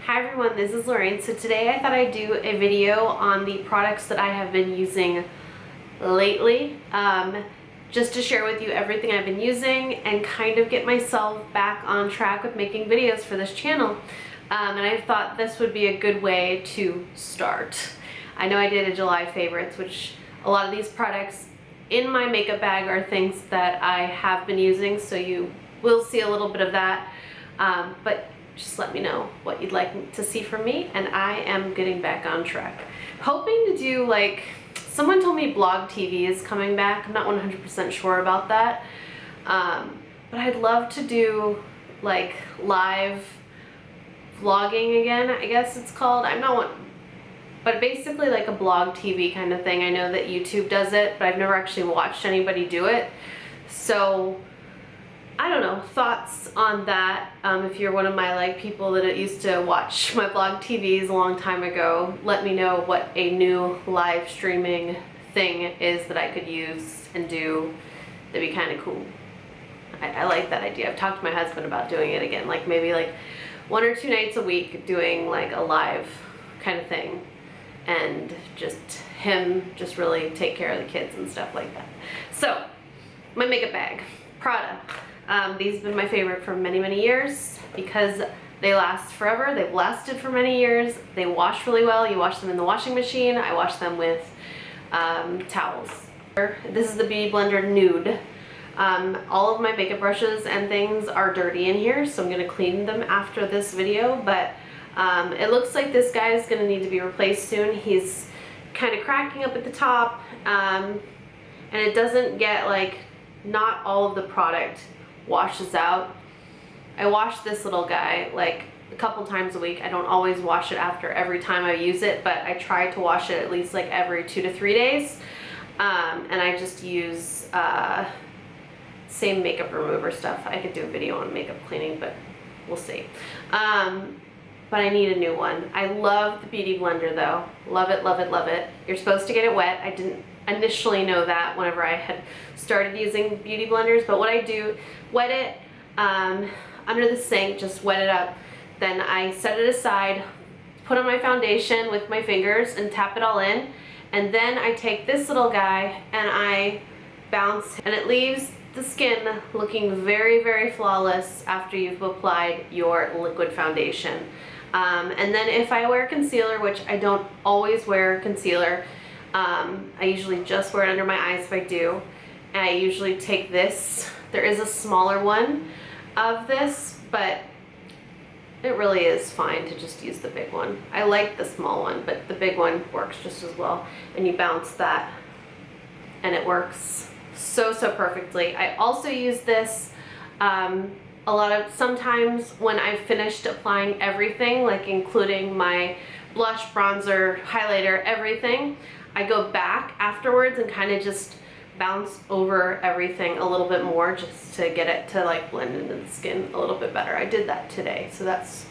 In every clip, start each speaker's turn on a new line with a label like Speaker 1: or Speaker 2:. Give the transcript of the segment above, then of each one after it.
Speaker 1: Hi everyone, this is Lorraine. So today I thought I'd do a video on the products that I have been using lately, just to share with you everything I've been using and kind of get myself back on track with making videos for this channel. And I thought this would be a good way to start. I know I did a July favorites, which a lot of these products in my makeup bag are things that I have been using, so you will see a little bit of that. But just let me know what you'd like to see from me, and I am getting back on track. Hoping to do, like, someone told me blog TV is coming back. I'm not 100% sure about that. But I'd love to do like live vlogging again, I guess it's called. I'm not one, but basically like a blog TV kind of thing. I know that YouTube does it, but I've never actually watched anybody do it. So I don't know, thoughts on that. If you're one of my people that used to watch my blog TVs a long time ago, let me know what a new live streaming thing is that I could use and do. That'd be kind of cool. I like that idea. I've talked to my husband about doing it again, like maybe like 1 or 2 nights a week doing like a live kind of thing, and just him just really take care of the kids and stuff like that. So my makeup bag, Prada. These have been my favorite for many, many years because they last forever. They've lasted for many years. They wash really well. You wash them in the washing machine. I wash them with towels. This is the Beauty Blender Nude. All of my makeup brushes and things are dirty in here, so I'm going to clean them after this video, but it looks like this guy is going to need to be replaced soon. He's kind of cracking up at the top, and it doesn't get, like, not all of the product washes out. I wash this little guy like a couple times a week. I don't always wash it after every time I use it, but I try to wash it at least like every 2 to 3 days. And I just use same makeup remover stuff. I could do a video on makeup cleaning, but we'll see. But I need a new one. I love the Beauty Blender though. Love it, love it, love it. You're supposed to get it wet. I didn't initially know that whenever I had started using beauty blenders, but what I do, wet it under the sink, just wet it up, then I set it aside, put on my foundation with my fingers and tap it all in, and then I take this little guy and I bounce, and it leaves the skin looking very, very flawless after you've applied your liquid foundation. And then if I wear concealer, which I don't always wear concealer, I usually just wear it under my eyes if I do. And I usually take this. There is a smaller one of this, but it really is fine to just use the big one. I like the small one, but the big one works just as well. And you bounce that, and it works so, so perfectly. I also use this sometimes when I've finished applying everything, like including my blush, bronzer, highlighter, everything, I go back afterwards and kind of just bounce over everything a little bit more just to get it to like blend into the skin a little bit better. I did that today, so that's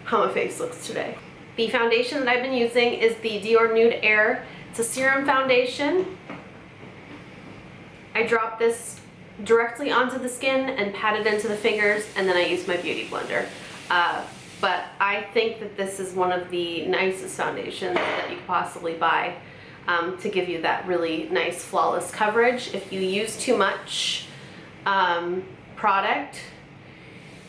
Speaker 1: how my face looks today. The foundation that I've been using is the Dior Nude Air. It's a serum foundation. I drop this directly onto the skin and pat it into the fingers, and then I use my Beauty Blender. But I think that this is one of the nicest foundations that you could possibly buy. To give you that really nice flawless coverage. If you use too much product,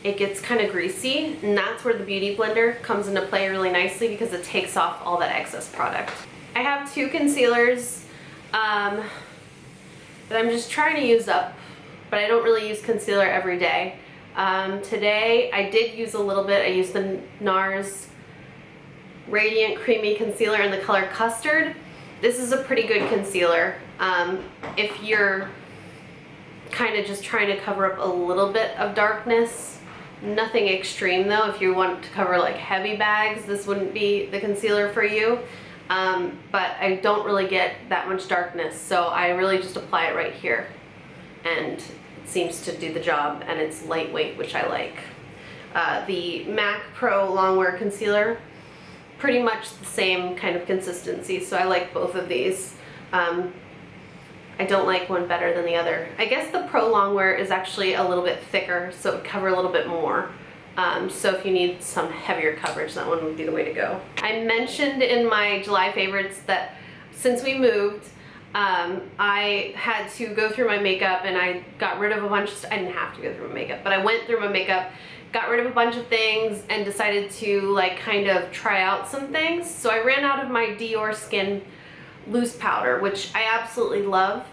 Speaker 1: it gets kind of greasy, and that's where the Beauty Blender comes into play really nicely because it takes off all that excess product. I have 2 concealers that I'm just trying to use up, but I don't really use concealer every day. Today I did use a little bit. I used the NARS Radiant Creamy Concealer in the color Custard. This is a pretty good concealer. If you're kind of just trying to cover up a little bit of darkness, nothing extreme though. If you want to cover like heavy bags, this wouldn't be the concealer for you. But I don't really get that much darkness, so I really just apply it right here. And it seems to do the job, and it's lightweight, which I like. The MAC Pro Longwear Concealer, pretty much the same kind of consistency, so I like both of these. I don't like one better than the other. I guess the Pro Longwear is actually a little bit thicker, so it would cover a little bit more. So if you need some heavier coverage, that one would be the way to go. I mentioned in my July favorites that since we moved, I had to go through my makeup, and I got rid of a bunch of I didn't have to go through my makeup, but I went through my makeup, got rid of a bunch of things, and decided to like kind of try out some things. So I ran out of my Dior Skin loose powder, which I absolutely love.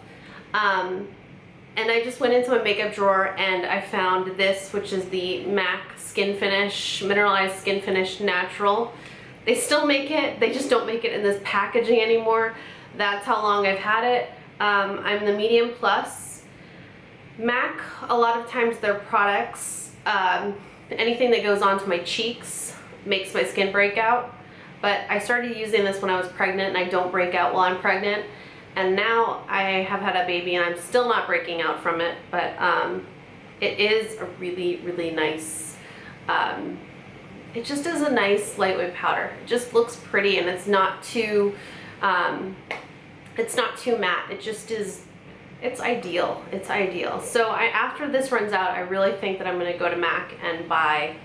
Speaker 1: And I just went into my makeup drawer and I found this, which is the MAC Skin Finish, Mineralized Skin Finish Natural. They still make it, they just don't make it in this packaging anymore. That's how long I've had it. I'm the medium plus. MAC, a lot of times their products, anything that goes onto my cheeks makes my skin break out. But I started using this when I was pregnant, and I don't break out while I'm pregnant. And now I have had a baby and I'm still not breaking out from it, but it is a really, really nice, it just is a nice lightweight powder. It just looks pretty, and it's not too matte. It just is, it's ideal. It's ideal. So after this runs out, I really think that I'm gonna go to MAC and buy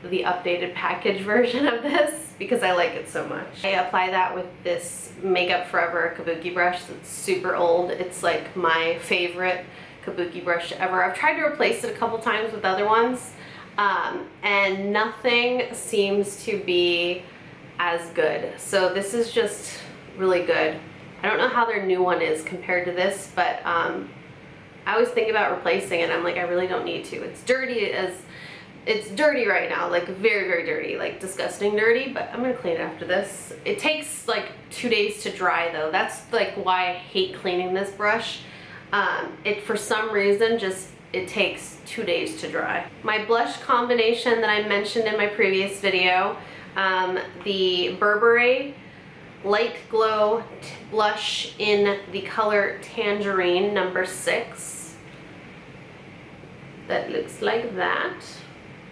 Speaker 1: the updated package version of this because I like it so much. I apply that with this Makeup Forever kabuki brush that's super old. It's like my favorite kabuki brush ever. I've tried to replace it a couple times with other ones, and nothing seems to be as good. So this is just really good. I don't know how their new one is compared to this, but I always think about replacing it. I'm like, I really don't need to. It's dirty right now, like very, very dirty, like disgusting dirty, but I'm gonna clean it after this. It takes like 2 days to dry though. That's like why I hate cleaning this brush. It, for some reason, it takes 2 days to dry. My blush combination that I mentioned in my previous video, the Burberry Light Glow blush in the color Tangerine number 6. That looks like that.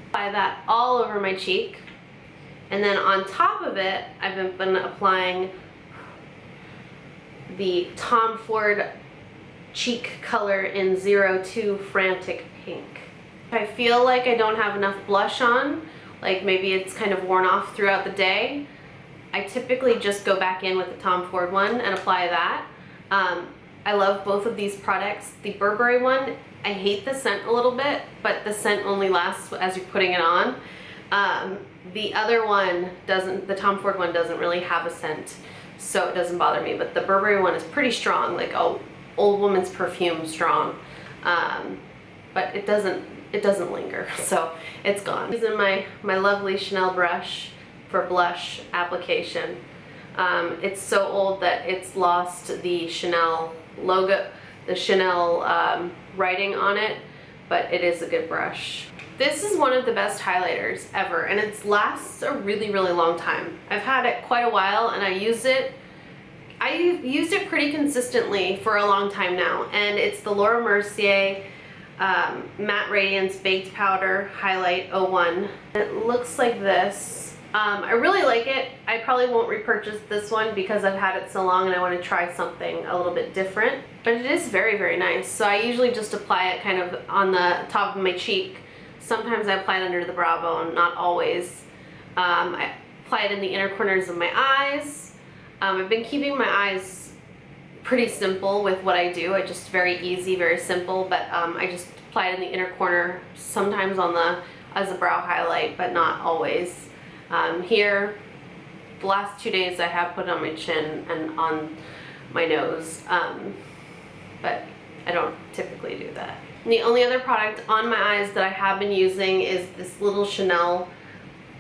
Speaker 1: Apply that all over my cheek, and then on top of it I've been applying the Tom Ford cheek color in 02 Frantic Pink. If I feel like I don't have enough blush on, like maybe it's kind of worn off throughout the day, I typically just go back in with the Tom Ford one and apply that. I love both of these products. The Burberry one, I hate the scent a little bit, but the scent only lasts as you're putting it on. The other one doesn't, the Tom Ford one doesn't really have a scent, so it doesn't bother me, but the Burberry one is pretty strong, like old woman's perfume strong. But it doesn't linger, so it's gone. Using my lovely Chanel brush for blush application. It's so old that it's lost the Chanel logo, the Chanel writing on it, but it is a good brush. This is one of the best highlighters ever, and it lasts a really, really long time. I've had it quite a while, and I've used it pretty consistently for a long time now, and it's the Laura Mercier Matte Radiance Baked Powder Highlight 01. It looks like this. I really like it. I probably won't repurchase this one because I've had it so long and I want to try something a little bit different, but it is very, very nice. So I usually just apply it kind of on the top of my cheek. Sometimes I apply it under the brow bone, not always. I apply it in the inner corners of my eyes. I've been keeping my eyes pretty simple with what I do. I just very easy, very simple, but I just apply it in the inner corner, sometimes as a brow highlight, but not always. Here, the last 2 days I have put it on my chin and on my nose, but I don't typically do that. And the only other product on my eyes that I have been using is this little Chanel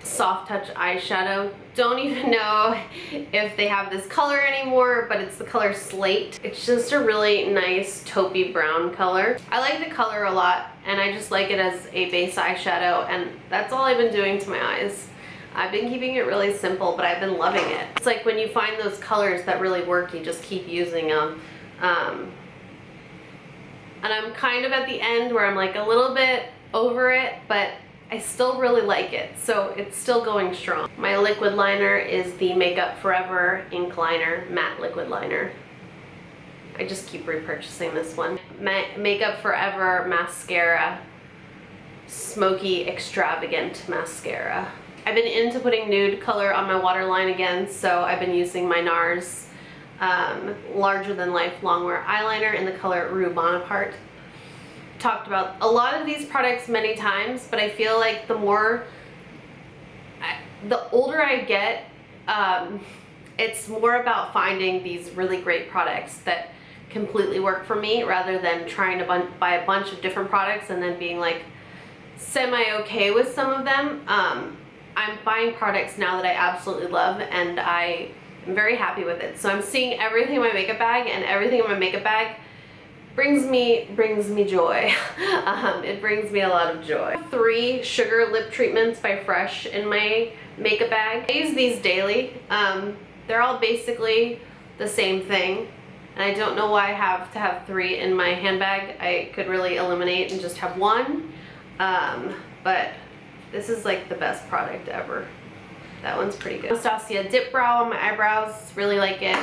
Speaker 1: Soft Touch eyeshadow. Don't even know if they have this color anymore, but it's the color Slate. It's just a really nice taupey brown color. I like the color a lot, and I just like it as a base eyeshadow, and that's all I've been doing to my eyes. I've been keeping it really simple, but I've been loving it. It's like when you find those colors that really work, you just keep using them. And I'm kind of at the end where I'm like a little bit over it, but I still really like it, so it's still going strong. My liquid liner is the Makeup Forever Ink Liner Matte Liquid Liner. I just keep repurchasing this one. Makeup Forever Mascara smoky extravagant mascara. I've been into putting nude color on my waterline again, so I've been using my NARS Larger Than Life Longwear Eyeliner in the color Rue Bonaparte. Talked about a lot of these products many times, but I feel like the older I get, it's more about finding these really great products that completely work for me rather than trying to buy a bunch of different products and then being like semi-okay with some of them. I'm buying products now that I absolutely love, and I am very happy with it. So I'm seeing everything in my makeup bag, and everything in my makeup bag brings me joy. It brings me a lot of joy. 3 sugar lip treatments by Fresh in my makeup bag. I use these daily. They're all basically the same thing, and I don't know why I have to have 3 in my handbag. I could really eliminate and just have 1, but this is like the best product ever. That one's pretty good. Anastasia Dip Brow on my eyebrows, really like it.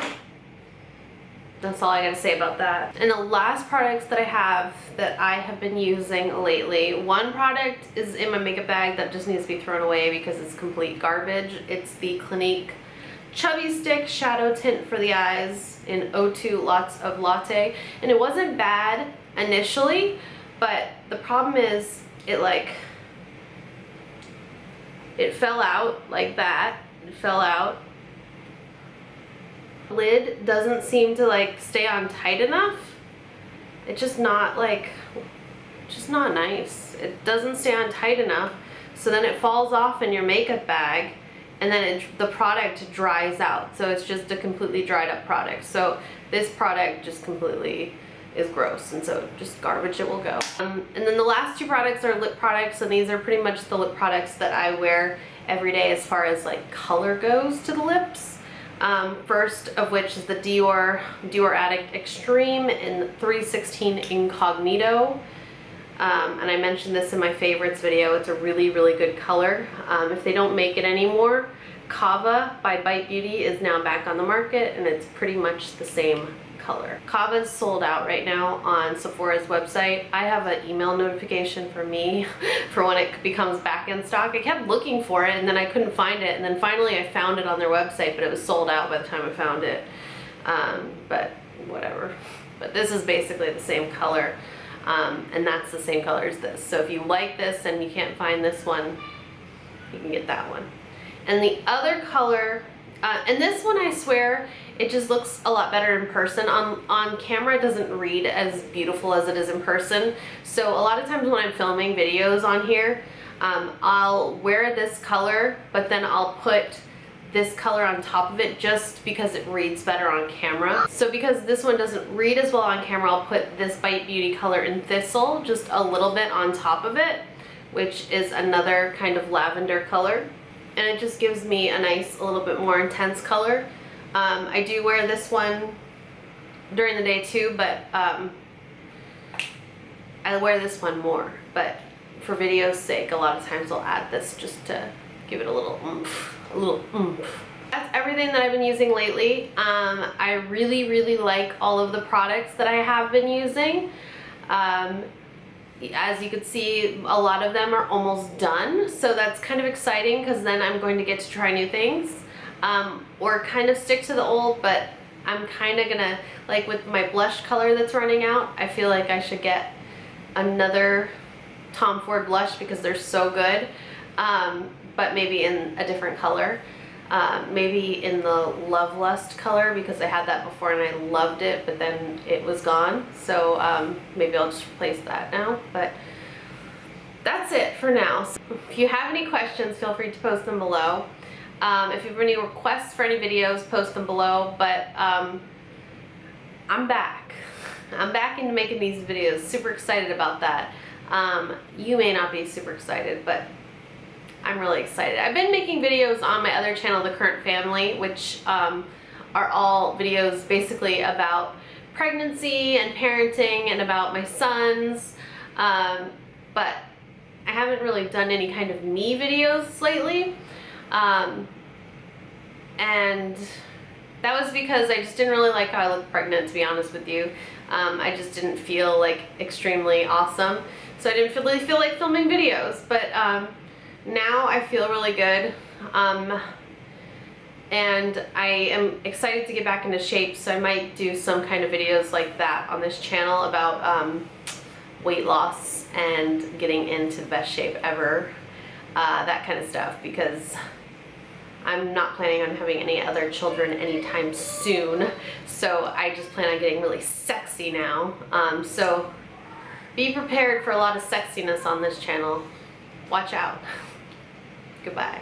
Speaker 1: That's all I gotta say about that. And the last products that I have been using lately, one product is in my makeup bag that just needs to be thrown away because it's complete garbage. It's the Clinique Chubby Stick Shadow Tint for the eyes in 02 Lots of Latte. And it wasn't bad initially, but the problem is it fell out like that. It fell out. Lid doesn't seem to like stay on tight enough. It's just not nice. It doesn't stay on tight enough, so then it falls off in your makeup bag, and then the product dries out. So it's just a completely dried up product. So this product just completely is gross, and so just garbage it will go. And then the last 2 products are lip products, and these are pretty much the lip products that I wear every day as far as like color goes to the lips. First of which is the Dior Addict Extreme in 316 Incognito. And I mentioned this in my favorites video. It's a really, really good color. If they don't make it anymore, Kava by Bite Beauty is now back on the market, and it's pretty much the same color. Kava is sold out right now on Sephora's website. I have an email notification for me for when it becomes back in stock. I kept looking for it, and then I couldn't find it, and then finally I found it on their website, but it was sold out by the time I found it. But whatever. But this is basically the same color, and that's the same color as this. So if you like this and you can't find this one, you can get that one. And the other color, and this one, I swear, it just looks a lot better in person. On camera, it doesn't read as beautiful as it is in person. So a lot of times when I'm filming videos on here, I'll wear this color, but then I'll put this color on top of it just because it reads better on camera. So because this one doesn't read as well on camera, I'll put this Bite Beauty color in Thistle just a little bit on top of it, which is another kind of lavender color. And it just gives me a nice, a little bit more intense color. I do wear this one during the day too, but I wear this one more. But for video's sake, a lot of times I'll add this just to give it a little oomph, That's everything that I've been using lately. I really, really like all of the products that I have been using. As you can see, a lot of them are almost done, so that's kind of exciting because then I'm going to get to try new things, or kind of stick to the old, but I'm kind of gonna, like with my blush color that's running out, I feel like I should get another Tom Ford blush because they're so good, but maybe in a different color. Maybe in the Love Lust color because I had that before and I loved it, but then it was gone. So maybe I'll just replace that now. But that's it for now. So if you have any questions, feel free to post them below. If you have any requests for any videos, post them below. But I'm back. I'm back into making these videos. Super excited about that. You may not be super excited, but I'm really excited. I've been making videos on my other channel, The Current Family, which are all videos basically about pregnancy and parenting and about my sons, but I haven't really done any kind of me videos lately, and that was because I just didn't really like how I looked pregnant, to be honest with you. I just didn't feel like extremely awesome. So I didn't really feel like filming videos, but now I feel really good. And I am excited to get back into shape, so I might do some kind of videos like that on this channel about weight loss and getting into the best shape ever, that kind of stuff, because I'm not planning on having any other children anytime soon, so I just plan on getting really sexy now. So be prepared for a lot of sexiness on this channel. Watch out. Goodbye.